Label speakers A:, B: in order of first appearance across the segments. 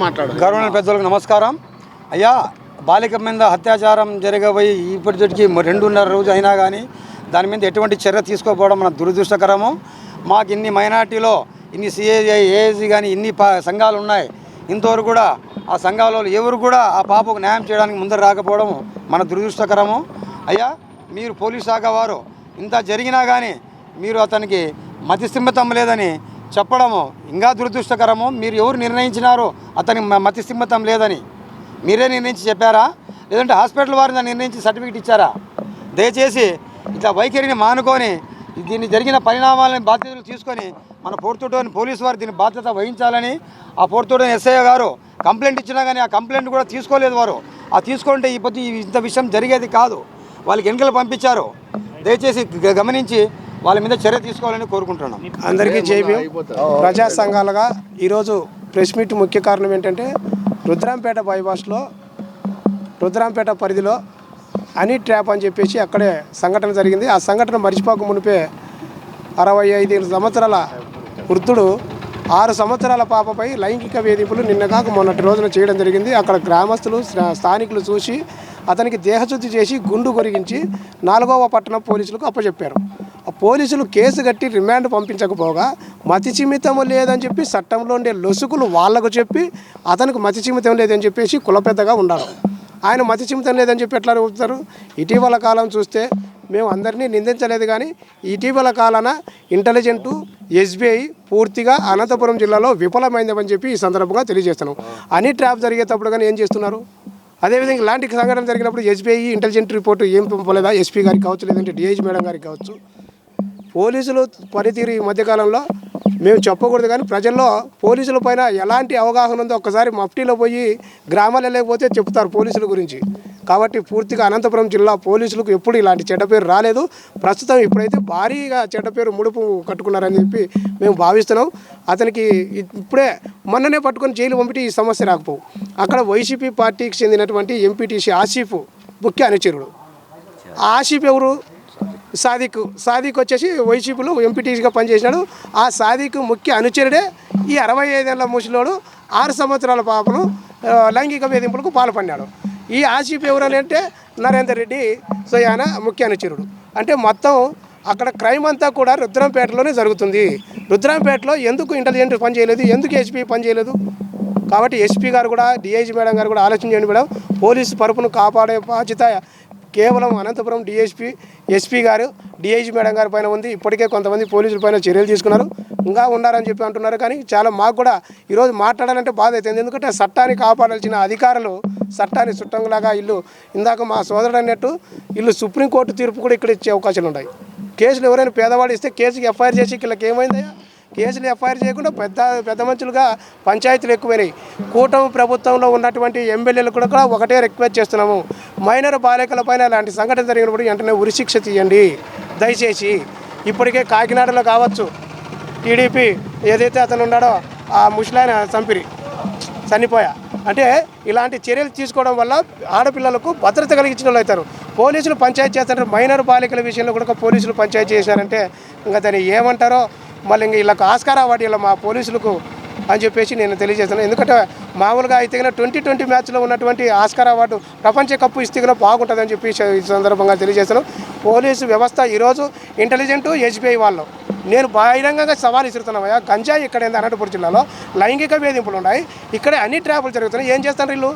A: Government పెద్దలకు నమస్కారం. అయ్యా, బాలిక మీద అత్యాచారం జరగబోయి ఇప్పటికి 2.5 రోజు అయినా కానీ దాని మీద ఎటువంటి చర్య తీసుకోకపోవడం మన దురదృష్టకరము. మాకు ఇన్ని మైనార్టీలో ఇన్ని సిఏజీ ఏఏజీ కానీ ఇన్ని సంఘాలు ఉన్నాయి. ఇంతవరకు కూడా ఆ సంఘాలలో ఎవరు కూడా ఆ పాపకు న్యాయం చేయడానికి ముందర రాకపోవడం మన దురదృష్టకరము. అయ్యా, మీరు పోలీస్ శాఖ వారు ఇంత జరిగినా కానీ మీరు అతనికి మతిస్థిమితం లేదని చెప్పడము ఇంకా దురదృష్టకరము. మీరు ఎవరు నిర్ణయించినారో అతనికి మతిస్థిమితం లేదని మీరే నిర్ణయించి చెప్పారా, లేదంటే హాస్పిటల్ వారిని నిర్ణయించి సర్టిఫికేట్ ఇచ్చారా? దయచేసి ఇట్లా వైఖరిని మానుకొని దీన్ని జరిగిన పరిణామాలను బాధ్యతలు తీసుకొని మన పోర్తుటోని పోలీసు వారు దీని బాధ్యత వహించాలని ఆ పోర్తుటోని ఎస్ఐ గారు కంప్లైంట్ ఇచ్చినా కానీ ఆ కంప్లైంట్ కూడా తీసుకోలేదు వారు. ఆ తీసుకుంటే ఇంత విషయం జరిగేది కాదు. వాళ్ళకి ఎన్నికలు పంపించారు. దయచేసి గమనించి వాళ్ళ మీద చర్య తీసుకోవాలని కోరుకుంటున్నాం.
B: అందరికీ జైబీ. ప్రజా సంఘాలుగా ఈరోజు ప్రెస్ మీట్ ముఖ్య కారణం ఏంటంటే రుద్రాంపేట బైపాస్లో రుద్రాంపేట పరిధిలో హనీ ట్రాప్ అని చెప్పేసి అక్కడే సంఘటన జరిగింది. ఆ సంఘటన మర్చిపోక మునిపే 65 సంవత్సరాల వృద్ధుడు 6 సంవత్సరాల పాపపై లైంగిక వేధింపులు నిన్నగాక మొన్నటి రోజున చేయడం జరిగింది. అక్కడ గ్రామస్తులు స్థానికులు చూసి అతనికి దేహశుద్ధి చేసి గుండు కొరిగించి 4వ పట్టణం పోలీసులకు అప్పచెప్పారు. ఆ పోలీసులు కేసు కట్టి రిమాండ్ పంపించకపోగా మతి చిమితం లేదని చెప్పి చట్టంలో ఉండే లొసుకులు వాళ్లకు చెప్పి అతనికి మతి చిమితం లేదని చెప్పేసి కులపెద్దగా ఉన్నారు. ఆయన మతి చిమితం లేదని చెప్పి ఎట్లా చెబుతారు? ఇటీవల కాలం చూస్తే మేము అందరినీ నిందించలేదు, కానీ ఇటీవల కాలాన ఇంటెలిజెంటు ఎస్బీఐ పూర్తిగా అనంతపురం జిల్లాలో విఫలమైందని చెప్పి ఈ సందర్భంగా తెలియజేస్తున్నాం. హనీ ట్రాప్ జరిగేటప్పుడు కానీ ఏం చేస్తున్నారు? అదేవిధంగా ఇలాంటి సంఘటన జరిగినప్పుడు ఎస్బీఐ ఇంటెలిజెంట్ రిపోర్టు ఏం పంపలేదా? ఎస్పీ గారికి కావచ్చు, లేదంటే డిఐజీ మేడం గారికి కావచ్చు. పోలీసులు పనితీరు ఈ మధ్యకాలంలో మేము చెప్పకూడదు, కానీ ప్రజల్లో పోలీసుల పైన ఎలాంటి అవగాహన ఉందో ఒక్కసారి మఫ్టీలో పోయి గ్రామాలు వెళ్ళకపోతే చెప్తారు పోలీసుల గురించి. కాబట్టి పూర్తిగా అనంతపురం జిల్లా పోలీసులకు ఎప్పుడు ఇలాంటి చెడ్డ పేరు రాలేదు. ప్రస్తుతం ఇప్పుడైతే భారీగా చెడ్డ పేరు ముడుపు కట్టుకున్నారని చెప్పి మేము భావిస్తున్నాం. అతనికి ఇప్పుడే మొన్ననే పట్టుకొని జైలు పంపితే ఈ సమస్య రాకపోవు. అక్కడ వైసీపీ పార్టీకి చెందినటువంటి ఎంపీటీసీ ఆసిఫ్ ముఖ్య అనుచరుడు. ఆ ఆసిఫ్ ఎవరు? సాదిక్ వచ్చేసి వైసీపీలో ఎంపీటీసీగా పనిచేసినాడు. ఆ సాదిక్ ముఖ్య అనుచరుడే ఈ 65 ఏళ్ల ముసలోడు 6 సంవత్సరాల పాపను లైంగిక వేధింపులకు పాల్పడినాడు. ఈ ఆసిఫ్ ఎవరని అంటే నరేందర్ రెడ్డి సోయాన ముఖ్య అనుచరుడు. అంటే మొత్తం అక్కడ క్రైమ్ అంతా కూడా రుద్రంపేటలోనే జరుగుతుంది. రుద్రంపేటలో ఎందుకు ఇంటెలిజెంట్ పని చేయలేదు, ఎందుకు ఎస్పీ పని చేయలేదు? కాబట్టి ఎస్పీ గారు కూడా డిఐజీ మేడం గారు కూడా ఆలోచన చేయండి మేడం. పోలీసు పరుపును కాపాడే బాధ్యత కేవలం అనంతపురం డిఎస్పీ ఎస్పీ గారు డిఐజీ మేడం గారి పైన ఉంది. ఇప్పటికే కొంతమంది పోలీసుల పైన చర్యలు తీసుకున్నారు, ఇంకా ఉండాలని చెప్పి అంటున్నారు. కానీ చాలా మాకు కూడా ఈరోజు మాట్లాడాలంటే బాధ అవుతుంది. ఎందుకంటే చట్టాన్ని కాపాడాల్సిన అధికారులు చట్టాన్ని చుట్టంలాగా ఇల్లు ఇందాక మా సోదరుడు అన్నట్టు ఇల్లు సుప్రీంకోర్టు తీర్పు కూడా ఇక్కడ ఇచ్చే అవకాశాలు ఉన్నాయి. కేసులు ఎవరైనా పేదవాడు ఇస్తే కేసుకి ఎఫ్ఐఆర్ చేసి వీళ్ళకి ఏమైందయ్యా? కేసులు ఎఫ్ఐఆర్ చేయకుండా పెద్ద మనుషులుగా పంచాయతీలు ఎక్కువైనాయి. కూటమి ప్రభుత్వంలో ఉన్నటువంటి ఎమ్మెల్యేలు కూడా ఒకటే రిక్వెస్ట్ చేస్తున్నాము, మైనర్ బాలికల పైన ఇలాంటి సంఘటన జరిగినప్పుడు వెంటనే ఉరిశిక్ష తీయండి దయచేసి. ఇప్పటికే కాకినాడలో కావచ్చు టీడీపీ ఏదైతే అతను ఉన్నాడో ఆ ముసలాయన చనిపోయా. అంటే ఇలాంటి చర్యలు తీసుకోవడం వల్ల ఆడపిల్లలకు భద్రత కలిగించిన వాళ్ళు అవుతారు. పోలీసులు పంచాయతీ చేస్తారు. మైనర్ బాలికల విషయంలో కూడా పోలీసులు పంచాయతీ చేశారంటే ఇంకా దాన్ని ఏమంటారో మళ్ళీ ఇంక వీళ్ళకు ఆస్కారా అవార్డు ఇలా మా పోలీసులకు అని చెప్పేసి నేను తెలియజేస్తున్నాను. ఎందుకంటే మామూలుగా అయితే కన్నా 2020 మ్యాచ్లో ఉన్నటువంటి ఆస్కార్ అవార్డు ప్రపంచ కప్పు ఇస్తే కన్నా బాగుంటుందని చెప్పి ఈ సందర్భంగా తెలియజేస్తున్నాను. పోలీసు వ్యవస్థ ఈరోజు ఇంటెలిజెంట్ ఎస్బీఐ వాళ్ళు నేను బహిరంగంగా సవాల్ ఇస్తున్నామయ్యా. గంజాయి ఇక్కడ ఏంది అనంతపురం జిల్లాలో లైంగిక వేధింపులు ఉన్నాయి, ఇక్కడే అన్ని ట్రాపులు జరుగుతున్నాయి. ఏం చేస్తారు వీళ్ళు?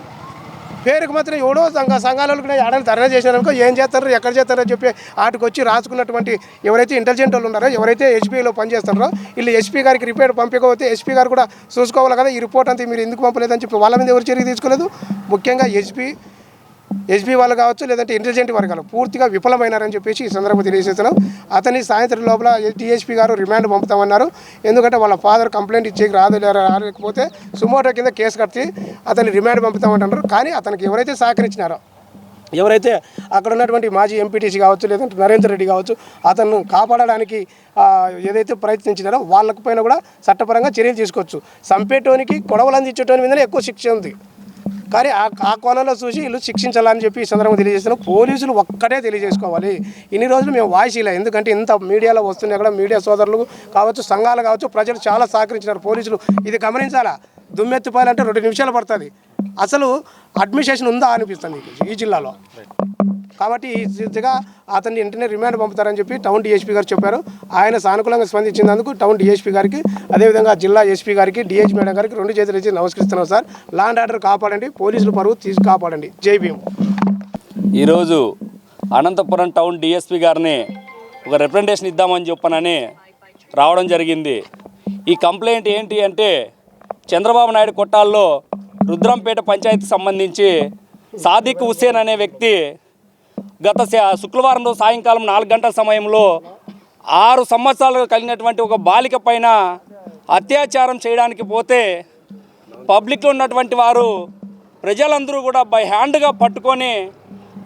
B: పేరుకు మాత్రం ఎవడో సంఘాలలో కూడా ఆడని ధర్నా చేసినారనుకో ఏం చేస్తారు, ఎక్కడ చేస్తారని చెప్పి వాటికి వచ్చి రాసుకున్నటువంటి ఎవరైతే ఇంటెలిజెంట్ వాళ్ళు ఉన్నారో, ఎవరైతే ఎస్బీఐలో పనిచేస్తారో వీళ్ళు ఎస్పీ గారికి రిపోర్ట్ పంపించకపోతే ఎస్పీ గారు కూడా చూసుకోవాలి కదా, ఈ రిపోర్ట్ అంతా మీరు ఎందుకు పంపలేదని చెప్పి వాళ్ళ మీద ఎవరు చర్య తీసుకోలేదు. ముఖ్యంగా ఎస్బీ వాళ్ళు కావచ్చు, లేదంటే ఇంటెలిజెంట్ వర్గాలు పూర్తిగా విఫలమైనారని చెప్పేసి ఈ సందర్భంగా తెలియజేస్తున్నాం. అతని సాయంత్రం లోపల డిఎస్పీ గారు రిమాండ్ పంపుతామన్నారు. ఎందుకంటే వాళ్ళ ఫాదర్ కంప్లైంట్ ఇచ్చేకి రాలేకపోతే సుమోటో కింద కేసు కట్టి అతన్ని రిమాండ్ పంపుతామంటున్నారు. కానీ అతనికి ఎవరైతే సహకరించినారో, ఎవరైతే అక్కడ ఉన్నటువంటి మాజీ ఎంపీటీసీ కావచ్చు, లేదంటే నరేందర్ రెడ్డి కావచ్చు, అతను కాపాడడానికి ఏదైతే ప్రయత్నించినారో వాళ్ళకి పైన కూడా చట్టపరంగా చర్యలు తీసుకోవచ్చు. చంపేటోనికి కొడవలు అందించేటోని మీదనే ఎక్కువ శిక్ష ఉంది. కానీ ఆ కోణంలో చూసి వీళ్ళు శిక్షించాలని చెప్పి ఈ సందర్భంగా తెలియజేస్తున్నాం. పోలీసులు ఒక్కటే తెలియజేసుకోవాలి. ఇన్ని రోజులు మేము వాయిస్ ఇలా, ఎందుకంటే ఇంత మీడియాలో వస్తున్నాయి కూడా మీడియా సోదరులు కావచ్చు, సంఘాలు కావచ్చు, ప్రజలు చాలా సహకరించినారు. పోలీసులు ఇది గమనించాలా. దుమ్మెత్తిపోయాలంటే 2 నిమిషాలు పడుతుంది. అసలు అడ్మినిస్ట్రేషన్ ఉందా అనిపిస్తుంది ఈ జిల్లాలో. కాబట్టి ఈ స్థితిగా అతన్ని వెంటనే రిమాండ్ పంపుతారని చెప్పి టౌన్ డిఎస్పీ గారు చెప్పారు. ఆయన సానుకూలంగా స్పందించినందుకు టౌన్ డిఎస్పీ గారికి, అదేవిధంగా జిల్లా ఎస్పీ గారికి, డిఐజీ మేడం గారికి 2 చేతులు ఇచ్చి నమస్కరిస్తున్నాం సార్. లా అండ్ ఆర్డర్ కాపాడండి, పోలీసులు పరువు తీసి కాపాడండి. జై భీమ్.
C: ఈరోజు అనంతపురం టౌన్ డిఎస్పీ గారిని ఒక రిప్రజెంటేషన్ ఇద్దామని చెప్పనని రావడం జరిగింది. ఈ కంప్లైంట్ ఏంటి అంటే చంద్రబాబు నాయుడు కొట్టాల్లో రుద్రంపేట పంచాయతీ సంబంధించి సాదిక్ హుస్సేన్ అనే వ్యక్తి గత శుక్రవారం రోజు సాయంకాలం 4 గంటల సమయంలో 6 సంవత్సరాలు కలిగినటువంటి ఒక బాలిక పైన అత్యాచారం చేయడానికి పోతే పబ్లిక్లో ఉన్నటువంటి వారు ప్రజలందరూ కూడా బై హ్యాండ్గా పట్టుకొని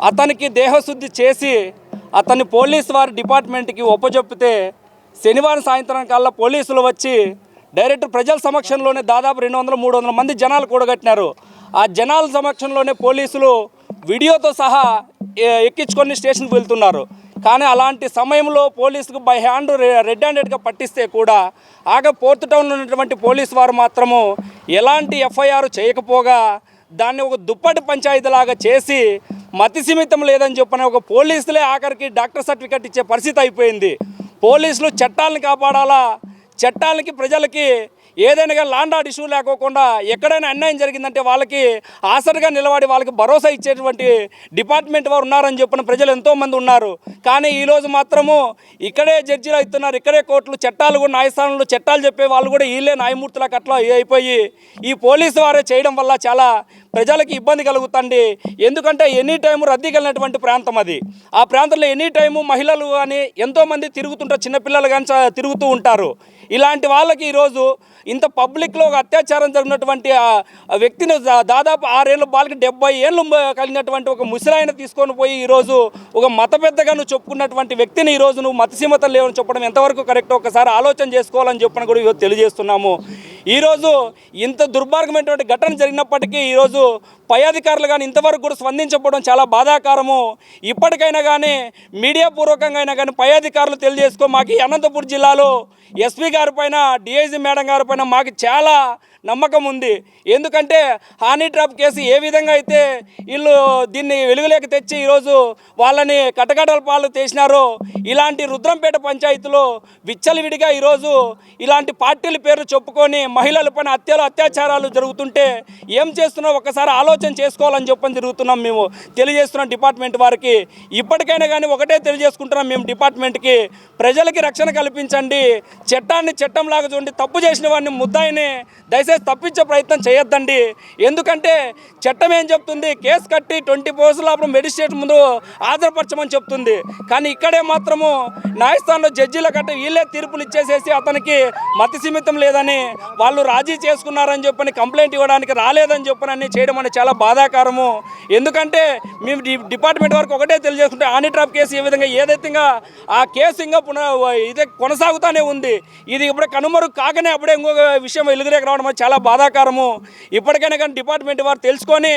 C: అతనికి దేహశుద్ధి చేసి అతన్ని పోలీసు వారి డిపార్ట్మెంట్కి ఒప్పజెప్పితే శనివారం సాయంత్రం కల్లా పోలీసులు వచ్చి డైరెక్ట్ ప్రజల సమక్షంలోనే దాదాపు 200-300 మంది జనాలు కూడగట్టినారు. ఆ జనాల సమక్షంలోనే పోలీసులు వీడియోతో సహా ఎక్కించుకొని స్టేషన్కి వెళ్తున్నారు. కానీ అలాంటి సమయంలో పోలీసుకు బై హ్యాండ్ రెడ్ హ్యాండెడ్గా పట్టిస్తే కూడా పోర్ట్ టౌన్లో ఉన్నటువంటి పోలీసు వారు మాత్రము ఎలాంటి ఎఫ్ఐఆర్ చేయకపోగా దాన్ని ఒక దుప్పటి పంచాయతీలాగా చేసి మతిసీమితం లేదని చెప్పిన ఒక పోలీసులే ఆఖరికి డాక్టర్ సర్టిఫికెట్ ఇచ్చే పరిస్థితి అయిపోయింది. పోలీసులు చట్టాలను కాపాడాలా, చట్టాలకి ప్రజలకి ఏదైనా కానీ లా అండ్ ఆర్డర్ ఇష్యూ లేకోకుండా ఎక్కడైనా అన్యాయం జరిగిందంటే వాళ్ళకి ఆసరిగా నిలబడి వాళ్ళకి భరోసా ఇచ్చేటువంటి డిపార్ట్మెంట్ వారు ఉన్నారని చెప్పిన ప్రజలు ఎంతోమంది ఉన్నారు. కానీ ఈరోజు మాత్రము ఇక్కడే జడ్జీలు అవుతున్నారు, ఇక్కడే కోర్టులు, చట్టాలు కూడా న్యాయస్థానంలో చట్టాలు చెప్పే వాళ్ళు కూడా వీళ్ళే న్యాయమూర్తులకు అట్లా అయిపోయి ఈ పోలీసు వారే చేయడం వల్ల చాలా ప్రజలకి ఇబ్బంది కలుగుతుంది. ఎందుకంటే ఎనీ టైము రద్దీ కలిగినటువంటి ప్రాంతం అది. ఆ ప్రాంతంలో ఎనీ టైము మహిళలు కానీ ఎంతోమంది తిరుగుతుంటారు, చిన్నపిల్లలు కానీ తిరుగుతూ ఉంటారు. ఇలాంటి వాళ్ళకి ఈరోజు ఇంత పబ్లిక్లో ఒక అత్యాచారం జరిగినటువంటి ఆ వ్యక్తిని దాదాపు 6 ఏళ్ళ బాలిక 70 ఏళ్ళు కలిగినటువంటి ఒక ముసలాయన తీసుకొని పోయి ఈరోజు ఒక మత పెద్దగా నువ్వు చెప్పుకున్నటువంటి వ్యక్తిని ఈరోజు నువ్వు మతసీమతం లేవని చెప్పడం ఎంతవరకు కరెక్ట్ ఒకసారి ఆలోచన చేసుకోవాలని చెప్పని కూడా ఈరోజు తెలియజేస్తున్నాము. ఈరోజు ఇంత దుర్మార్గమైనటువంటి ఘటన జరిగినప్పటికీ ఈరోజు పై అధికారులు కానీ ఇంతవరకు కూడా స్పందించకపోవడం చాలా బాధాకరము. ఇప్పటికైనా కానీ మీడియా పూర్వకంగా అయినా కానీ పై అధికారులు తెలియజేసుకో. మాకు ఈ అనంతపురం జిల్లాలో ఎస్పీ గారి పైన, డిఐజీ మేడం గారి పైన మాకు చాలా నమ్మకం ఉంది. ఎందుకంటే హానీ ట్రాప్ కేసు ఏ విధంగా అయితే వీళ్ళు దీన్ని వెలుగులోకి తెచ్చి ఈరోజు వాళ్ళని కటకటల పాలు చేసినారో ఇలాంటి రుద్రంపేట పంచాయతీలో విచ్చలవిడిగా ఈరోజు ఇలాంటి పార్టీల పేర్లు చెప్పుకొని మహిళలపైన అత్యాచారాలు జరుగుతుంటే ఏం చేస్తున్నాం ఒకసారి ఆలోచన చేసుకోవాలని చెప్పని జరుగుతున్నాం. మేము తెలియజేస్తున్నాం డిపార్ట్మెంట్ వారికి. ఇప్పటికైనా కానీ ఒకటే తెలియజేసుకుంటున్నాం మేము డిపార్ట్మెంట్కి, ప్రజలకి రక్షణ కల్పించండి, చట్టాన్ని చట్టంలాగా చూడండి, తప్పు చేసిన వాడిని ముద్దాయిని దయచేసి తప్పించే ప్రయత్నం చేయొద్దండి. ఎందుకంటే చట్టం ఏం చెప్తుంది, కేసు కట్టి 24 లోపల మెజిస్ట్రేట్ ముందు హాజరుపరచమని చెప్తుంది. కానీ ఇక్కడే మాత్రము న్యాయస్థానంలో జడ్జీల కట్టి వీళ్ళే తీర్పులు ఇచ్చేసేసి అతనికి మతిసీమితం లేదని వాళ్ళు రాజీ చేసుకున్నారని చెప్పని కంప్లైంట్ ఇవ్వడానికి రాలేదని చెప్పని చేయడం అనేది చాలా బాధాకరము. ఎందుకంటే మేము డిపార్ట్మెంట్ వరకు ఒకటే తెలియజేసుకుంటే హానీ ట్రాప్ కేసు ఏ విధంగా ఏదైతే ఆ కేసు ఇంకా ఇదే కొనసాగుతూనే ఉంది. ఇది ఇప్పుడే కనుమరుగు కాకనే అప్పుడే ఇంకొక విషయం వెలుగులోకి రావడం చాలా బాధాకరము. ఇప్పటికైనా కానీ డిపార్ట్మెంట్ వారు తెలుసుకొని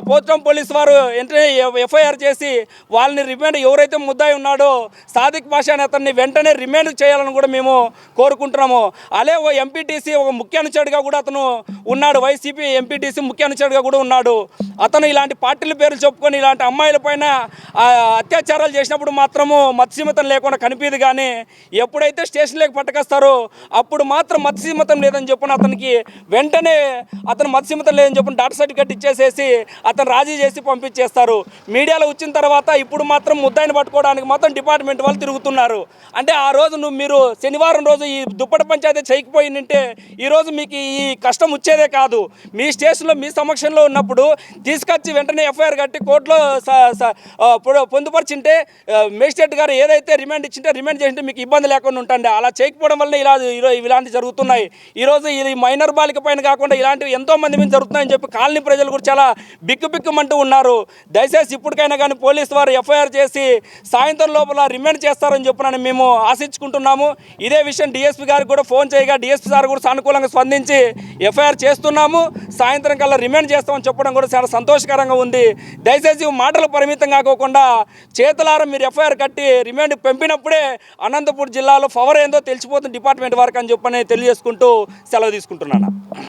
C: పోచం పోలీసు వారు వెంటనే ఎఫ్ఐఆర్ చేసి వాళ్ళని రిమాండ్ ఎవరైతే ముద్దాయి ఉన్నాడో సాదిక్ పాషా అనే అతన్ని వెంటనే రిమాండ్ చేయాలని కూడా మేము కోరుకుంటున్నాము. అలే ఓ ఎంపీటీసీ ఒక ముఖ్య అనుచరుడిగా కూడా అతను ఉన్నాడు, వైసీపీ ఎంపీటీసీ ముఖ్య అనుచరుడిగా కూడా ఉన్నాడు. అతను ఇలాంటి పార్టీల పేర్లు చెప్పుకొని ఇలాంటి అమ్మాయిల పైన అత్యాచారాలు చేసినప్పుడు మాత్రము మత్సీమతం లేకుండా కనిపించదు. కానీ ఎప్పుడైతే స్టేషన్లోకి పట్టుకొస్తారో అప్పుడు మాత్రం మత్సీమతం లేదని చెప్పిన అతనికి వెంటనే అతను మత్సీమతం లేదని చెప్పిన డాక్టర్ సర్టిఫికేట్ ఇచ్చేసేసి అతను రాజీ చేసి పంపించేస్తారు. మీడియాలో వచ్చిన తర్వాత ఇప్పుడు మాత్రం ముద్దాయిని పట్టుకోవడానికి మాత్రం డిపార్ట్మెంట్ వాళ్ళు తిరుగుతున్నారు. అంటే ఆ రోజు మీరు శనివారం రోజు ఈ దుప్పటి పంచాయతీ చేయకపోయిందంటే ఈరోజు మీకు ఈ కష్టం వచ్చేదే కాదు. మీ స్టేషన్లో మీ సమక్షంలో ఉన్నప్పుడు తీసుకొచ్చి వెంటనే ఎఫ్ఐఆర్ కట్టి కోర్టులో పొందుపరిచింటే మేజిస్ట్రేట్ గారు ఏదైతే రిమాండ్ ఇచ్చింటే రిమాండ్ చేసింటే మీకు ఇబ్బంది లేకుండా ఉంటుంది. అలా చేయకపోవడం వల్ల ఇలాంటివి జరుగుతున్నాయి. ఈరోజు ఇది మైనర్ బాలిక పైన కాకుండా ఇలాంటివి ఎంతోమంది మీద జరుగుతున్నాయని చెప్పి కాలనీ ప్రజలు కూడా చాలా బిక్కుబిక్కుమంటూ ఉన్నారు. దయచేసి ఇప్పటికైనా కానీ పోలీసు వారు ఎఫ్ఐఆర్ చేసి సాయంత్రం లోపల రిమాండ్ చేస్తారని చెప్పినని మేము ఆశించుకుంటున్నాము. ఇదే విషయం డిఎస్పీ గారికి కూడా ఫోన్ చేయగా డిఎస్పీ సార్ కూడా సానుకూలంగా స్పందించి ఎఫ్ఐఆర్ చేస్తున్నాము, సాయంత్రం కల్లా రిమాండ్ చేస్తామని చెప్పడం కూడా చాలా సంతోషకరంగా ఉంది. దయచేసి మాటలు పరిమితం కాకోకుండా చేతులారా మీరు ఎఫ్ఐఆర్ కట్టి రిమాండ్ పంపినప్పుడే అనంతపురం జిల్లాలో పవర్ ఏందో తెలిసిపోతుంది డిపార్ట్మెంట్ వారికి అని చెప్పని తెలియజేసుకుంటూ సెలవు తీసుకుంటున్నాను.